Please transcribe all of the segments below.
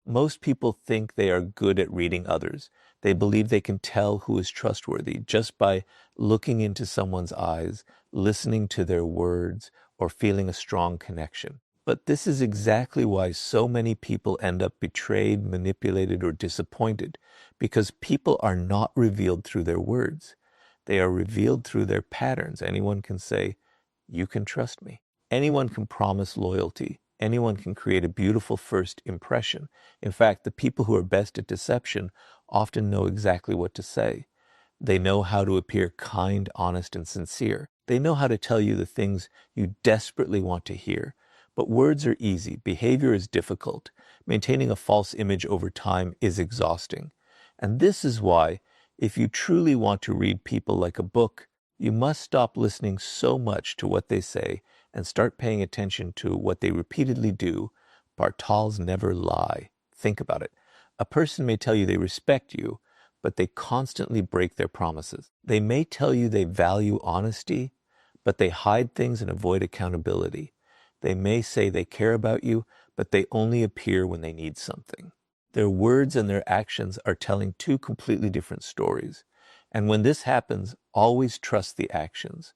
Most people think they are good at reading others. They believe they can tell who is trustworthy just by looking into someone's eyes, listening to their words, or feeling a strong connection. But this is exactly why so many people end up betrayed, manipulated, or disappointed, because people are not revealed through their words. They are revealed through their patterns. Anyone can say, "You can trust me." Anyone can promise loyalty. Anyone can create a beautiful first impression. In fact, the people who are best at deception often know exactly what to say. They know how to appear kind, honest, and sincere. They know how to tell you the things you desperately want to hear. But words are easy. Behavior is difficult. Maintaining a false image over time is exhausting. And this is why, if you truly want to read people like a book, you must stop listening so much to what they say and start paying attention to what they repeatedly do. Bartals never lie. Think about it. A person may tell you they respect you, but they constantly break their promises. They may tell you they value honesty, but they hide things and avoid accountability. They may say they care about you, but they only appear when they need something. Their words and their actions are telling two completely different stories. And when this happens, always trust the actions,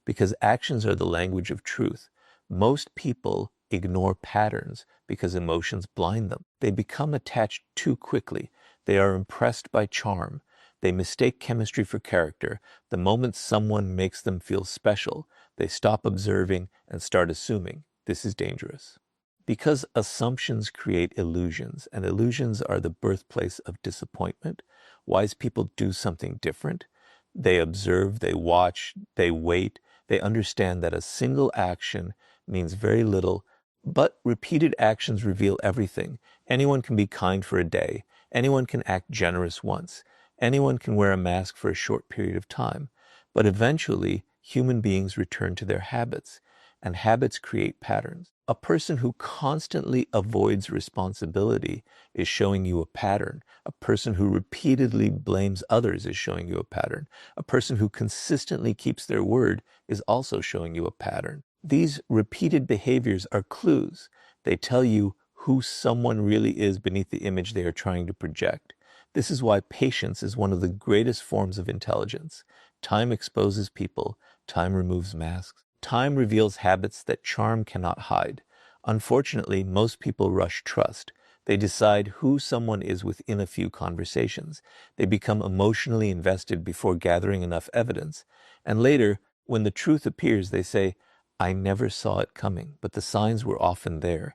because actions are the language of truth. Most people ignore patterns because emotions blind them. They become attached too quickly. They are impressed by charm. They mistake chemistry for character. The moment someone makes them feel special, they stop observing and start assuming. This is dangerous. Because assumptions create illusions, and illusions are the birthplace of disappointment. Wise people do something different. They observe, they watch, they wait. They understand that a single action means very little, but repeated actions reveal everything. Anyone can be kind for a day. Anyone can act generous once. Anyone can wear a mask for a short period of time. But eventually, human beings return to their habits, and habits create patterns. A person who constantly avoids responsibility is showing you a pattern. A person who repeatedly blames others is showing you a pattern. A person who consistently keeps their word is also showing you a pattern. These repeated behaviors are clues. They tell you who someone really is beneath the image they are trying to project. This is why patience is one of the greatest forms of intelligence. Time exposes people. Time removes masks. Time reveals habits that charm cannot hide. Unfortunately, most people rush trust. They decide who someone is within a few conversations. They become emotionally invested before gathering enough evidence. And later, when the truth appears, they say, "I never saw it coming," but the signs were often there.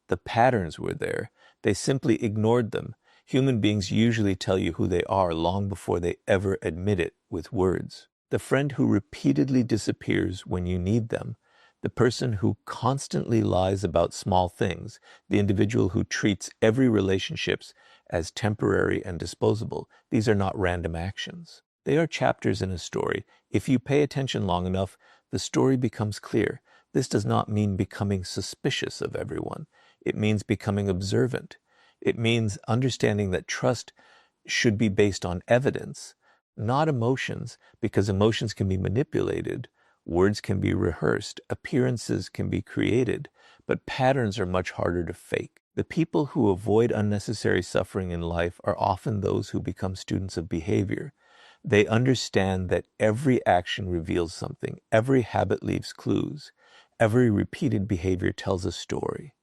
The patterns were there. They simply ignored them. Human beings usually tell you who they are long before they ever admit it with words. The friend who repeatedly disappears when you need them, the person who constantly lies about small things, the individual who treats every relationship as temporary and disposable, these are not random actions. They are chapters in a story. If you pay attention long enough, the story becomes clear. This does not mean becoming suspicious of everyone. It means becoming observant. It means understanding that trust should be based on evidence, not emotions, because emotions can be manipulated, words can be rehearsed, appearances can be created, but patterns are much harder to fake. The people who avoid unnecessary suffering in life are often those who become students of behavior. They understand that every action reveals something, every habit leaves clues, every repeated behavior tells a story.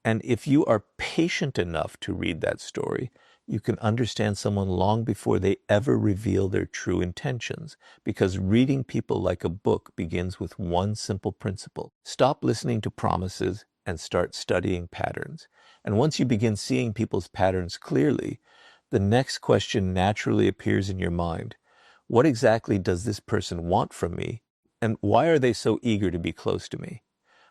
And if you are patient enough to read that story, you can understand someone long before they ever reveal their true intentions, because reading people like a book begins with one simple principle. Stop listening to promises and start studying patterns. And once you begin seeing people's patterns clearly, the next question naturally appears in your mind. What exactly does this person want from me? And why are they so eager to be close to me?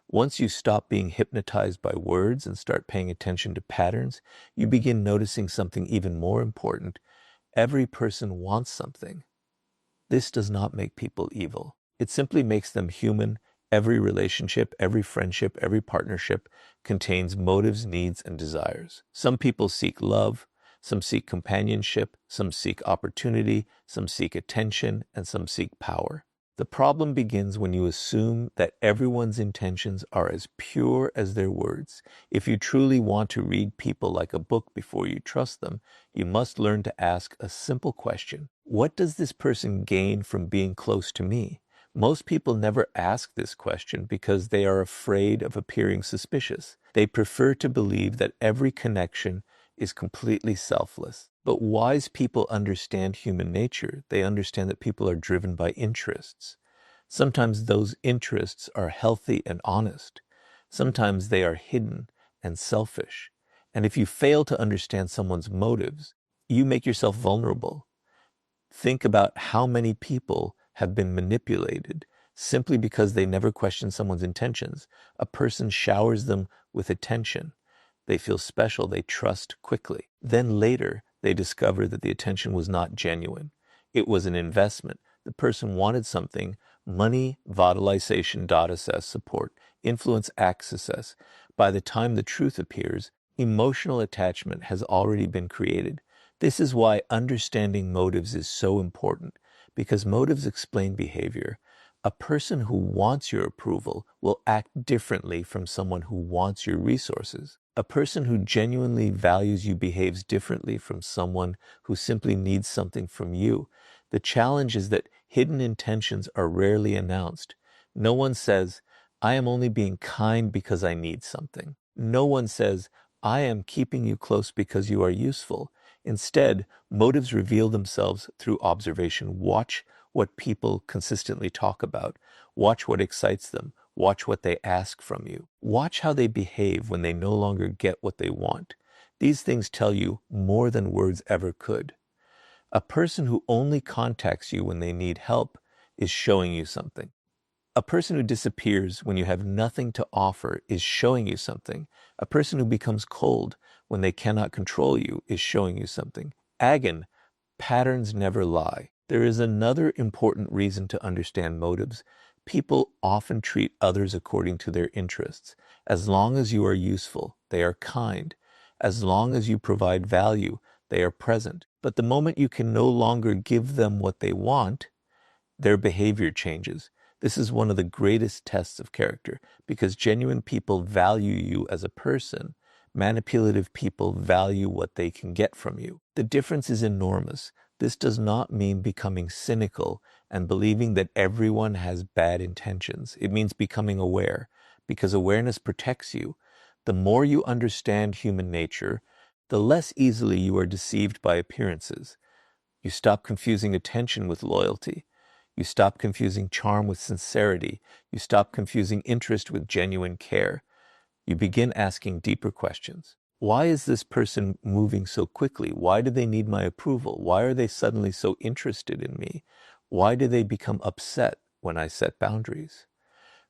Once you stop being hypnotized by words and start paying attention to patterns, you begin noticing something even more important. Every person wants something. This does not make people evil. It simply makes them human. Every relationship, every friendship, every partnership contains motives, needs, and desires. Some people seek love, some seek companionship, some seek opportunity, some seek attention, and some seek power. The problem begins when you assume that everyone's intentions are as pure as their words. If you truly want to read people like a book before you trust them, you must learn to ask a simple question. What does this person gain from being close to me? Most people never ask this question because they are afraid of appearing suspicious. They prefer to believe that every connection is completely selfless. But wise people understand human nature. They understand that people are driven by interests. Sometimes those interests are healthy and honest. Sometimes they are hidden and selfish. And if you fail to understand someone's motives, you make yourself vulnerable. Think about how many people have been manipulated simply because they never question someone's intentions. A person showers them with attention. They feel special, they trust quickly. Then later, they discover that the attention was not genuine. It was an investment. The person wanted something: money, volatilization, assess, support, influence, access. By the time the truth appears, emotional attachment has already been created. This is why understanding motives is so important, because motives explain behavior. A person who wants your approval will act differently from someone who wants your resources. A person who genuinely values you behaves differently from someone who simply needs something from you. The challenge is that hidden intentions are rarely announced. No one says, "I am only being kind because I need something." No one says, "I am keeping you close because you are useful." Instead, motives reveal themselves through observation. Watch what people consistently talk about. Watch what excites them. Watch what they ask from you. Watch how they behave when they no longer get what they want. These things tell you more than words ever could. A person who only contacts you when they need help is showing you something. A person who disappears when you have nothing to offer is showing you something. A person who becomes cold when they cannot control you is showing you something. Again, patterns never lie. There is another important reason to understand motives. People often treat others according to their interests. As long as you are useful, they are kind. As long as you provide value, they are present. But the moment you can no longer give them what they want, their behavior changes. This is one of the greatest tests of character, because genuine people value you as a person. Manipulative people value what they can get from you. The difference is enormous. This does not mean becoming cynical and believing that everyone has bad intentions. It means becoming aware, because awareness protects you. The more you understand human nature, the less easily you are deceived by appearances. You stop confusing attention with loyalty. You stop confusing charm with sincerity. You stop confusing interest with genuine care. You begin asking deeper questions. Why is this person moving so quickly? Why do they need my approval? Why are they suddenly so interested in me? Why do they become upset when I set boundaries?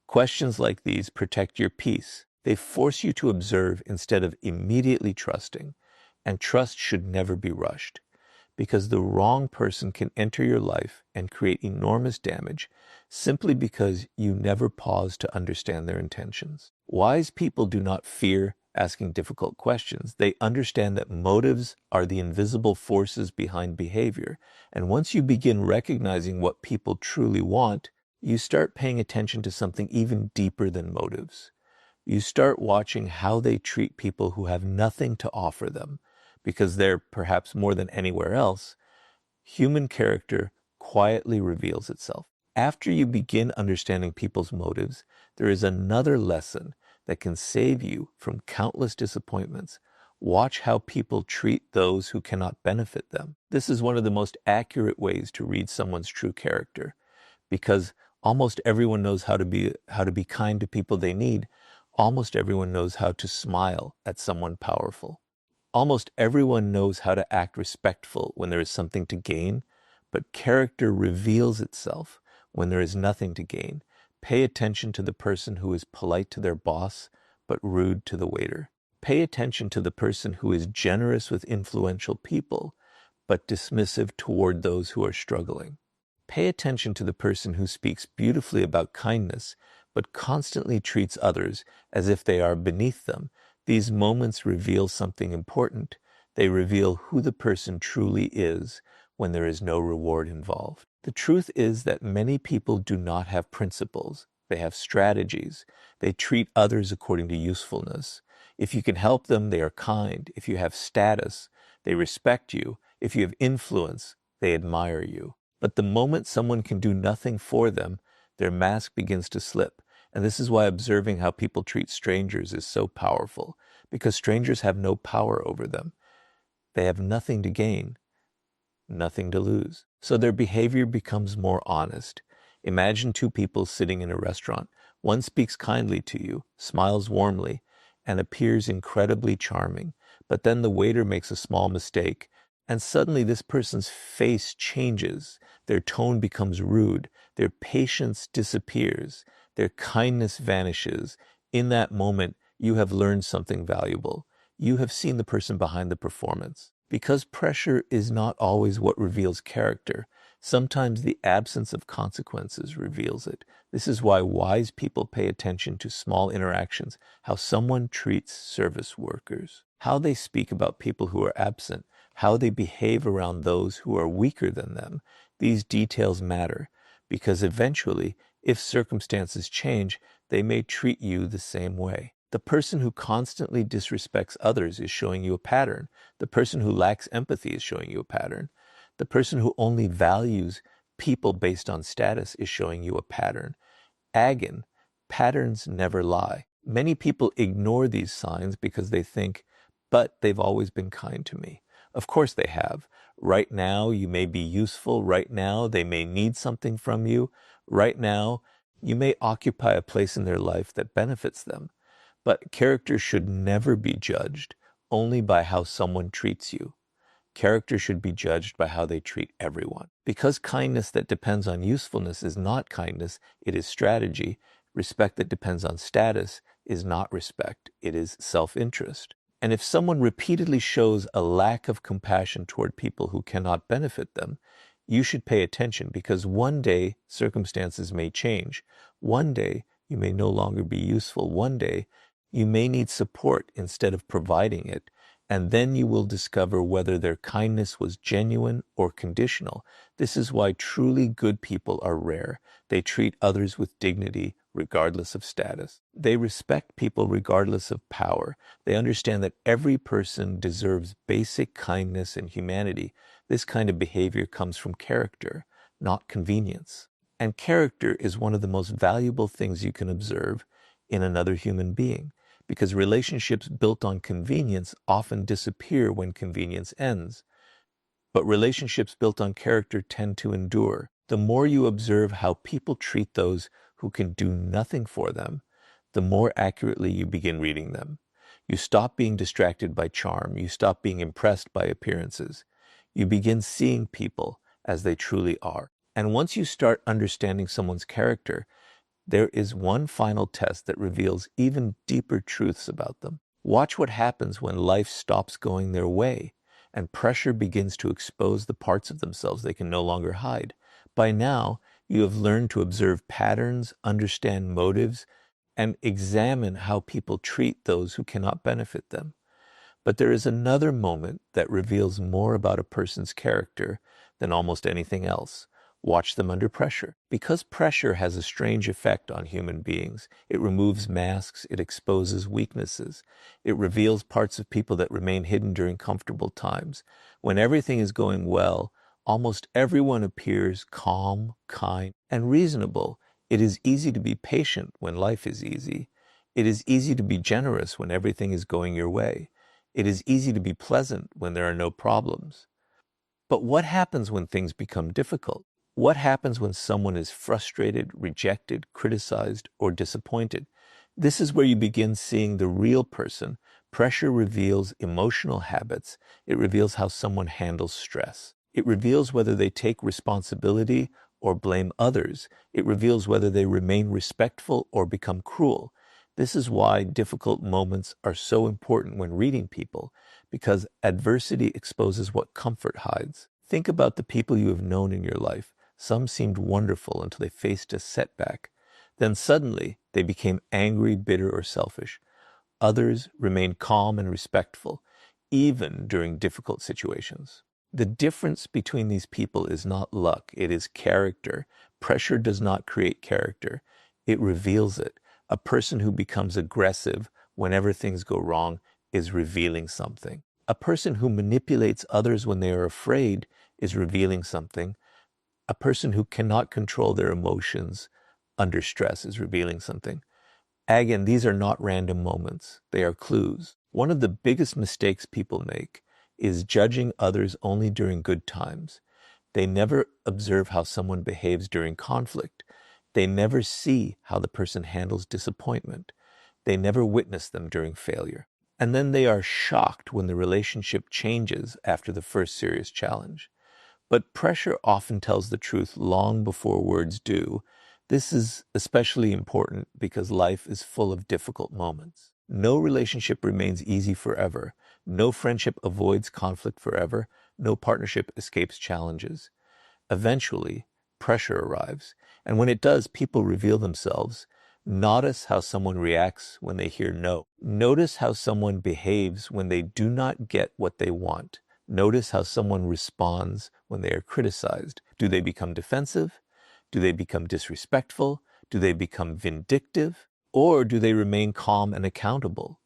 Questions like these protect your peace. They force you to observe instead of immediately trusting. And trust should never be rushed, because the wrong person can enter your life and create enormous damage simply because you never pause to understand their intentions. Wise people do not fear asking difficult questions. They understand that motives are the invisible forces behind behavior. And once you begin recognizing what people truly want, you start paying attention to something even deeper than motives. You start watching how they treat people who have nothing to offer them, because they're perhaps more than anywhere else. Human character quietly reveals itself. After you begin understanding people's motives, there is another lesson that can save you from countless disappointments. Watch how people treat those who cannot benefit them. This is one of the most accurate ways to read someone's true character, because almost everyone knows how to be kind to people they need. Almost everyone knows how to smile at someone powerful. Almost everyone knows how to act respectful when there is something to gain, but character reveals itself when there is nothing to gain. Pay attention to the person who is polite to their boss, but rude to the waiter. Pay attention to the person who is generous with influential people, but dismissive toward those who are struggling. Pay attention to the person who speaks beautifully about kindness, but constantly treats others as if they are beneath them. These moments reveal something important. They reveal who the person truly is when there is no reward involved. The truth is that many people do not have principles. They have strategies. They treat others according to usefulness. If you can help them, they are kind. If you have status, they respect you. If you have influence, they admire you. But the moment someone can do nothing for them, their mask begins to slip. And this is why observing how people treat strangers is so powerful, because strangers have no power over them. They have nothing to gain, nothing to lose. So their behavior becomes more honest. Imagine two people sitting in a restaurant. One speaks kindly to you, smiles warmly, and appears incredibly charming. But then the waiter makes a small mistake, and suddenly this person's face changes. Their tone becomes rude. Their patience disappears. Their kindness vanishes. In that moment, you have learned something valuable. You have seen the person behind the performance. Because pressure is not always what reveals character, sometimes the absence of consequences reveals it. This is why wise people pay attention to small interactions, how someone treats service workers, how they speak about people who are absent, how they behave around those who are weaker than them. These details matter because eventually, if circumstances change, they may treat you the same way. The person who constantly disrespects others is showing you a pattern. The person who lacks empathy is showing you a pattern. The person who only values people based on status is showing you a pattern. Again, patterns never lie. Many people ignore these signs because they think, but they've always been kind to me. Of course they have. Right now, you may be useful. Right now, they may need something from you. Right now, you may occupy a place in their life that benefits them. But character should never be judged only by how someone treats you. Character should be judged by how they treat everyone. Because kindness that depends on usefulness is not kindness, it is strategy. Respect that depends on status is not respect, it is self-interest. And if someone repeatedly shows a lack of compassion toward people who cannot benefit them, you should pay attention because one day circumstances may change. One day you may no longer be useful. One day you may need support instead of providing it. And then you will discover whether their kindness was genuine or conditional. This is why truly good people are rare. They treat others with dignity, regardless of status. They respect people regardless of power. They understand that every person deserves basic kindness and humanity. This kind of behavior comes from character, not convenience. And character is one of the most valuable things you can observe in another human being, because relationships built on convenience often disappear when convenience ends. But relationships built on character tend to endure. The more you observe how people treat those who can do nothing for them, the more accurately you begin reading them. You stop being distracted by charm. You stop being impressed by appearances. You begin seeing people as they truly are. And once you start understanding someone's character, there is one final test that reveals even deeper truths about them. Watch what happens when life stops going their way and pressure begins to expose the parts of themselves they can no longer hide. By now, you have learned to observe patterns, understand motives, and examine how people treat those who cannot benefit them. But there is another moment that reveals more about a person's character than almost anything else. Watch them under pressure. Because pressure has a strange effect on human beings. It removes masks, it exposes weaknesses. It reveals parts of people that remain hidden during comfortable times. When everything is going well, almost everyone appears calm, kind, and reasonable. It is easy to be patient when life is easy. It is easy to be generous when everything is going your way. It is easy to be pleasant when there are no problems. But what happens when things become difficult? What happens when someone is frustrated, rejected, criticized, or disappointed? This is where you begin seeing the real person. Pressure reveals emotional habits. It reveals how someone handles stress. It reveals whether they take responsibility or blame others. It reveals whether they remain respectful or become cruel. This is why difficult moments are so important when reading people, because adversity exposes what comfort hides. Think about the people you have known in your life. Some seemed wonderful until they faced a setback. Then suddenly, they became angry, bitter, or selfish. Others remained calm and respectful, even during difficult situations. The difference between these people is not luck, it is character. Pressure does not create character, it reveals it. A person who becomes aggressive whenever things go wrong is revealing something. A person who manipulates others when they are afraid is revealing something. A person who cannot control their emotions under stress is revealing something. Again, these are not random moments, they are clues. One of the biggest mistakes people make is judging others only during good times. They never observe how someone behaves during conflict. They never see how the person handles disappointment. They never witness them during failure. And then they are shocked when the relationship changes after the first serious challenge. But pressure often tells the truth long before words do. This is especially important because life is full of difficult moments. No relationship remains easy forever. No friendship avoids conflict forever. No partnership escapes challenges. Eventually, pressure arrives, and when it does, people reveal themselves. Notice how someone reacts when they hear no. Notice how someone behaves when they do not get what they want. Notice how someone responds when they are criticized. Do they become defensive? Do they become disrespectful? Do they become vindictive? Or do they remain calm and accountable?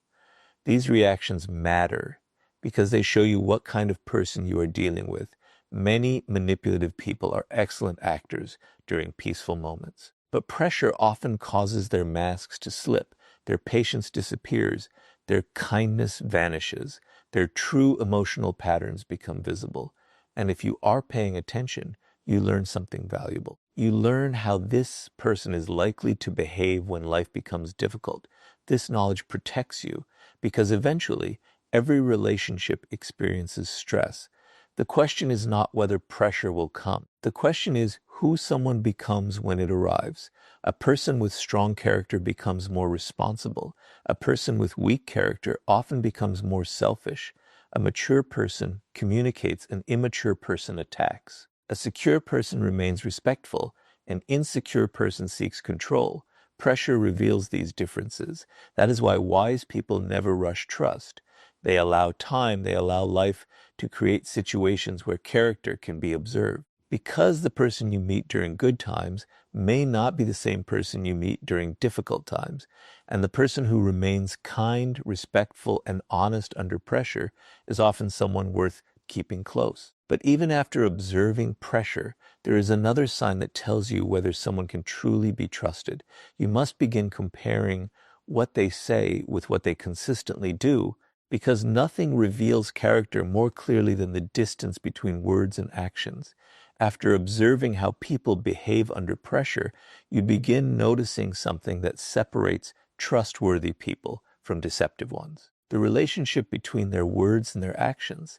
These reactions matter because they show you what kind of person you are dealing with. Many manipulative people are excellent actors during peaceful moments. But pressure often causes their masks to slip, their patience disappears, their kindness vanishes, their true emotional patterns become visible. And if you are paying attention, you learn something valuable. You learn how this person is likely to behave when life becomes difficult. This knowledge protects you because eventually every relationship experiences stress. The question is not whether pressure will come. The question is who someone becomes when it arrives. A person with strong character becomes more responsible. A person with weak character often becomes more selfish. A mature person communicates, an immature person attacks. A secure person remains respectful. An insecure person seeks control. Pressure reveals these differences. That is why wise people never rush trust. They allow time, they allow life to create situations where character can be observed. Because the person you meet during good times may not be the same person you meet during difficult times, and the person who remains kind, respectful, and honest under pressure is often someone worth keeping close. But even after observing pressure, there is another sign that tells you whether someone can truly be trusted. You must begin comparing what they say with what they consistently do, because nothing reveals character more clearly than the distance between words and actions. After observing how people behave under pressure, you begin noticing something that separates trustworthy people from deceptive ones. The relationship between their words and their actions.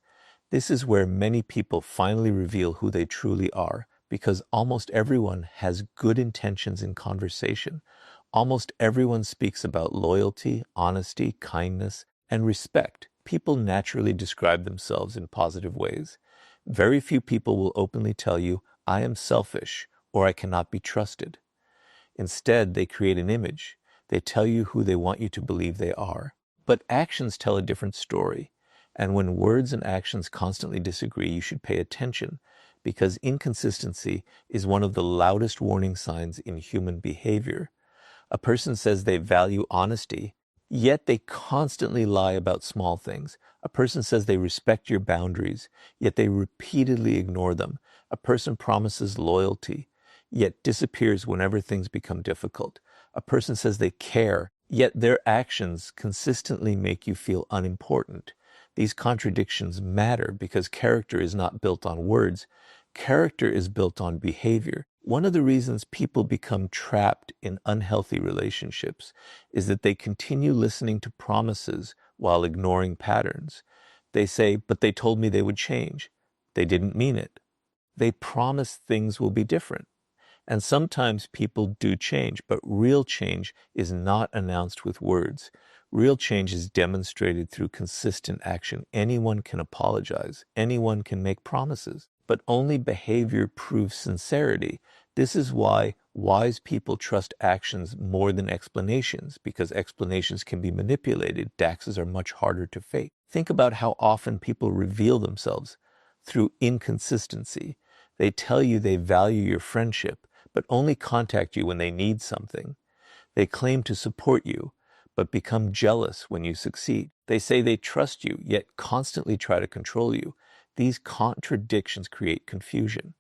This is where many people finally reveal who they truly are, because almost everyone has good intentions in conversation. Almost everyone speaks about loyalty, honesty, kindness, and respect. People naturally describe themselves in positive ways. Very few people will openly tell you, I am selfish, or I cannot be trusted. Instead, they create an image. They tell you who they want you to believe they are. But actions tell a different story. And when words and actions constantly disagree, you should pay attention, because inconsistency is one of the loudest warning signs in human behavior. A person says they value honesty, yet they constantly lie about small things. A person says they respect your boundaries, yet they repeatedly ignore them. A person promises loyalty, yet disappears whenever things become difficult. A person says they care, yet their actions consistently make you feel unimportant. These contradictions matter because character is not built on words. Character is built on behavior. One of the reasons people become trapped in unhealthy relationships is that they continue listening to promises while ignoring patterns. They say, but they told me they would change. They didn't mean it. They promise things will be different. And sometimes people do change, but real change is not announced with words. Real change is demonstrated through consistent action. Anyone can apologize. Anyone can make promises. But only behavior proves sincerity. This is why wise people trust actions more than explanations, because explanations can be manipulated. Daxes are much harder to fake. Think about how often people reveal themselves through inconsistency. They tell you they value your friendship, but only contact you when they need something. They claim to support you, but become jealous when you succeed. They say they trust you, yet constantly try to control you. These contradictions create confusion.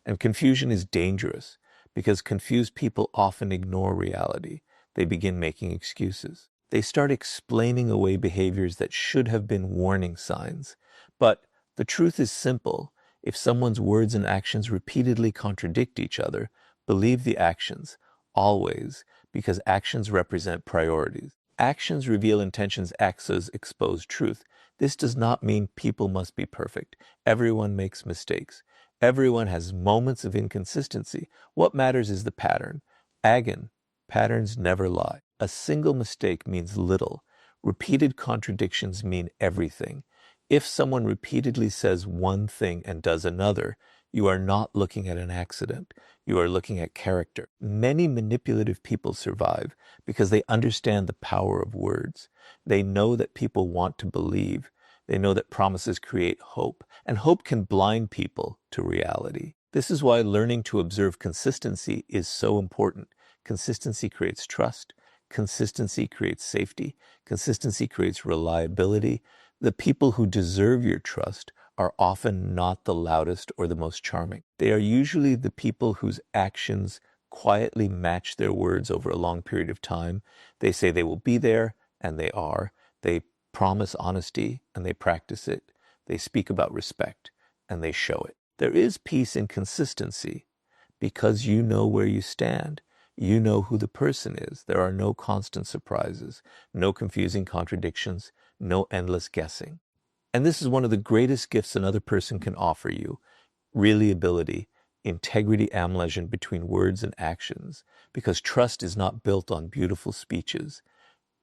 And confusion is dangerous because confused people often ignore reality. They begin making excuses. They start explaining away behaviors that should have been warning signs. But the truth is simple. If someone's words and actions repeatedly contradict each other, believe the actions, always, because actions represent priorities. Actions reveal intentions, actions expose truth. This does not mean people must be perfect. Everyone makes mistakes. Everyone has moments of inconsistency. What matters is the pattern. Again, patterns never lie. A single mistake means little. Repeated contradictions mean everything. If someone repeatedly says one thing and does another, you are not looking at an accident. You are looking at character. Many manipulative people survive because they understand the power of words. They know that people want to believe. They know that promises create hope, and hope can blind people to reality. This is why learning to observe consistency is so important. Consistency creates trust. Consistency creates safety. Consistency creates reliability. The people who deserve your trust are often not the loudest or the most charming. They are usually the people whose actions quietly match their words over a long period of time. They say they will be there, and they are. They promise honesty, and they practice it. They speak about respect, and they show it. There is peace in consistency because you know where you stand. You know who the person is. There are no constant surprises, no confusing contradictions, no endless guessing. And this is one of the greatest gifts another person can offer you, reliability, integrity, ambivalence between words and actions, because trust is not built on beautiful speeches.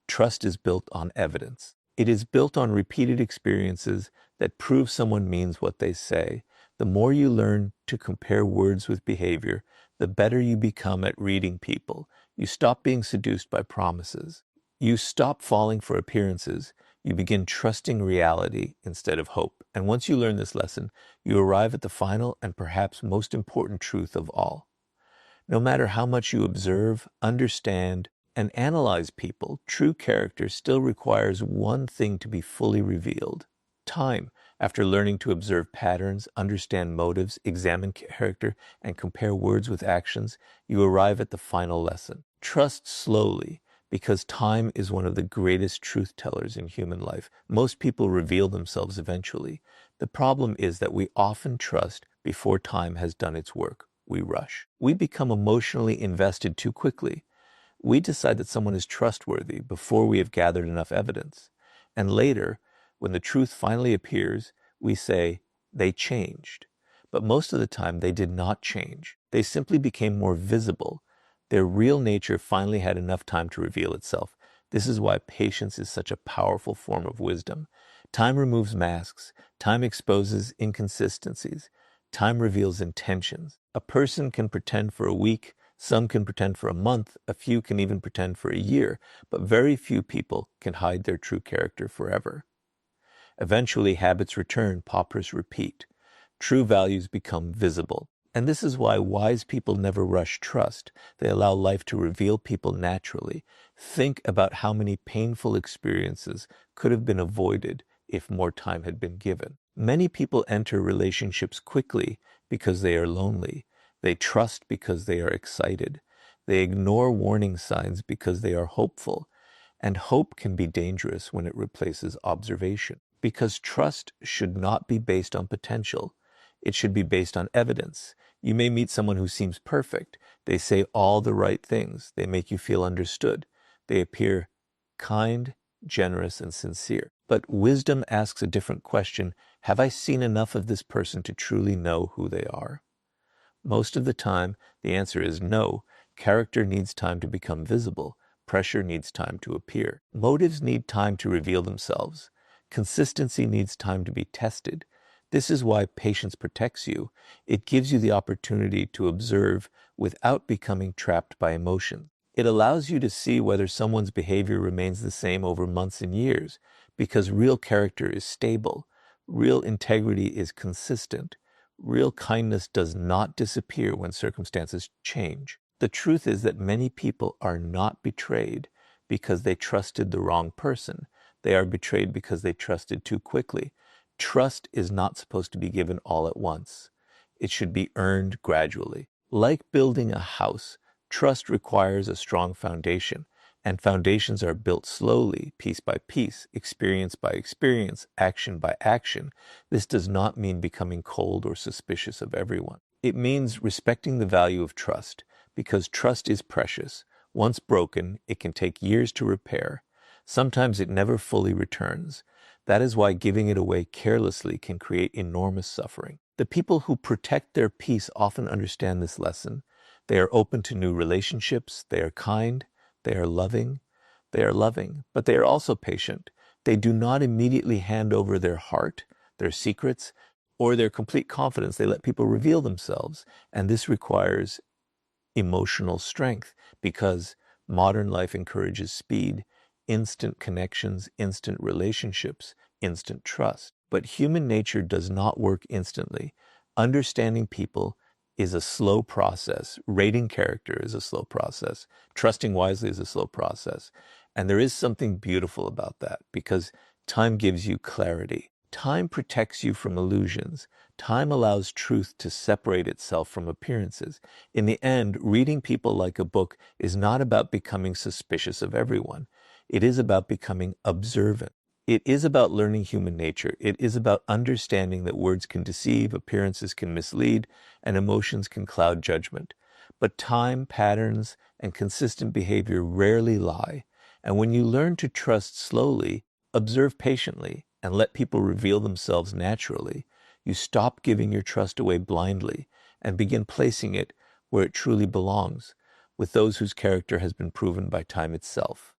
Trust is built on evidence. It is built on repeated experiences that prove someone means what they say. The more you learn to compare words with behavior, the better you become at reading people. You stop being seduced by promises. You stop falling for appearances. You begin trusting reality instead of hope. And once you learn this lesson, you arrive at the final and perhaps most important truth of all. No matter how much you observe, understand, and analyze people, true character still requires one thing to be fully revealed: time. After learning to observe patterns, understand motives, examine character, and compare words with actions, you arrive at the final lesson. Trust slowly, because time is one of the greatest truth tellers in human life. Most people reveal themselves eventually. The problem is that we often trust before time has done its work. We rush. We become emotionally invested too quickly. We decide that someone is trustworthy before we have gathered enough evidence. And later, when the truth finally appears, we say, they changed. But most of the time, they did not change. They simply became more visible. Their real nature finally had enough time to reveal itself. This is why patience is such a powerful form of wisdom. Time removes masks. Time exposes inconsistencies. Time reveals intentions. A person can pretend for a week, some can pretend for a month, a few can even pretend for a year, but very few people can hide their true character forever. Eventually, habits return, paupers repeat. True values become visible. And this is why wise people never rush trust. They allow life to reveal people naturally. Think about how many painful experiences could have been avoided if more time had been given. Many people enter relationships quickly because they are lonely. They trust because they are excited. They ignore warning signs because they are hopeful. And hope can be dangerous when it replaces observation. Because trust should not be based on potential. It should be based on evidence. You may meet someone who seems perfect. They say all the right things. They make you feel understood. They appear kind, generous, and sincere. But wisdom asks a different question. Have I seen enough of this person to truly know who they are? Most of the time, the answer is no. Character needs time to become visible. Pressure needs time to appear. Motives need time to reveal themselves. Consistency needs time to be tested. This is why patience protects you. It gives you the opportunity to observe without becoming trapped by emotion. It allows you to see whether someone's behavior remains the same over months and years, because real character is stable. Real integrity is consistent. Real kindness does not disappear when circumstances change. The truth is that many people are not betrayed because they trusted the wrong person. They are betrayed because they trusted too quickly. Trust is not supposed to be given all at once. It should be earned gradually. Like building a house, trust requires a strong foundation, and foundations are built slowly, piece by piece, experience by experience, action by action. This does not mean becoming cold or suspicious of everyone. It means respecting the value of trust, because trust is precious. Once broken, it can take years to repair. Sometimes it never fully returns. That is why giving it away carelessly can create enormous suffering. The people who protect their peace often understand this lesson. They are open to new relationships, they are kind, they are loving, but they are also patient. They do not immediately hand over their heart, their secrets, or their complete confidence. They let people reveal themselves, and this requires emotional strength because modern life encourages speed, instant connections, instant relationships, instant trust. But human nature does not work instantly. Understanding people is a slow process. Rating character is a slow process. Trusting wisely is a slow process. And there is something beautiful about that because time gives you clarity. Time protects you from illusions. Time allows truth to separate itself from appearances. In the end, reading people like a book is not about becoming suspicious of everyone. It is about becoming observant. It is about learning human nature. It is about understanding that words can deceive, appearances can mislead, and emotions can cloud judgment. But time, patterns, and consistent behavior rarely lie. And when you learn to trust slowly, observe patiently, and let people reveal themselves naturally, you stop giving your trust away blindly and begin placing it where it truly belongs, with those whose character has been proven by time itself.